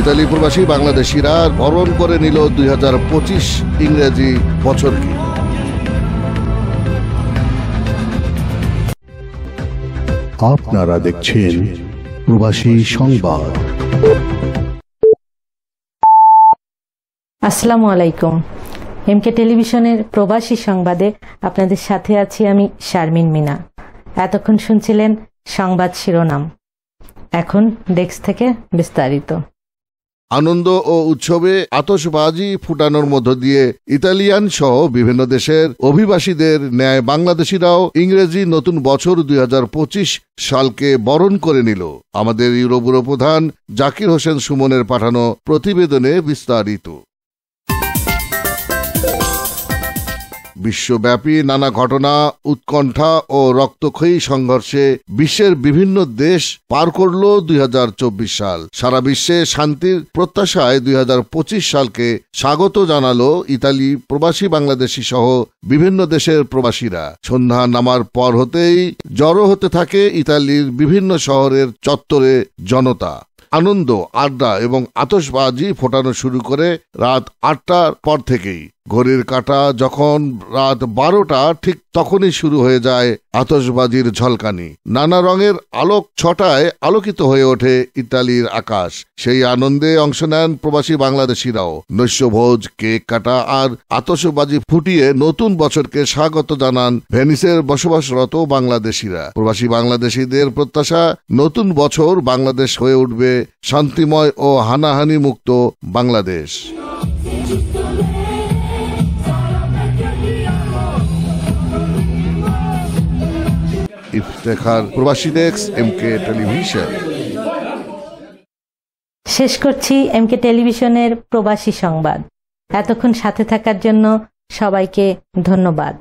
Italy প্রবাসী বাংলাদেশিরা বরণ করে নিল 2025 ইংরেজি বছরকে। আপনারা দেখছেন প্রবাসী সংবাদ। আসসালামু আলাইকুম। এমকে টেলিভিশনের প্রবাসী সংবাদে আপনাদের সাথে আছি আমি শারমিন মিনা। এতক্ষণ শুনছিলেন সংবাদ শিরোনাম, এখন ডেস্ক থেকে বিস্তারিত। আনন্দ ও উৎসবে আতশবাজি ফুটানোর মধ্য দিয়ে ইতালিয়ান সহ বিভিন্ন দেশের অভিবাসীদের ন্যায় বাংলাদেশিরাও ইংরেজি নতুন বছর 2025 সালকে বরণ করে নিল। আমাদের ইউরোবুরো প্রধান জাকির হোসেন সুমনের পাঠানো প্রতিবেদনে বিস্তারিত। বিশ্বব্যাপী নানা ঘটনা, উৎকণ্ঠা ও রক্তক্ষয়ী সংঘর্ষে বিশ্বের বিভিন্ন দেশ পার করল 2024 সাল। সারা বিশ্বে শান্তির প্রত্যাশায় 2025 সালকে স্বাগত জানালো ইতালি প্রবাসী বাংলাদেশি সহ বিভিন্ন দেশের প্রবাসীরা। সন্ধ্যা নামার পর হতেই জড়ো হতে থাকে ইতালির বিভিন্ন শহরের চত্বরে জনতা। আনন্দ, আড্ডা এবং আতশবাজি ফোটানো শুরু করে রাত 8টার পর থেকেই। ঘড়ির কাঁটা যখন রাত 12টা, ঠিক তখনই শুরু হয়ে যায় আতশবাজির ঝলকানি। নানা রঙের আলোক ছটায় আলোকিত হয়ে ওঠে ইতালির আকাশ। সেই আনন্দে অংশ নেন প্রবাসী বাংলাদেশিরাও। নৈশভোজ, কেক কাটা আর আতশবাজি ফুটিয়ে নতুন বছরকে স্বাগত জানান ভেনিসের বসবাসরত বাংলাদেশিরা। প্রবাসী বাংলাদেশিদের প্রত্যাশা, নতুন বছর বাংলাদেশ হয়ে উঠবে শান্তিময় ও হানাহানি মুক্ত বাংলাদেশ। ইফতেখার, প্রবাসী ডেস্ক, এমকে টেলিভিশন। শেষ করছি এমকে টেলিভিশনের প্রবাসী সংবাদ। এতক্ষণ সাথে থাকার জন্য সবাইকে ধন্যবাদ।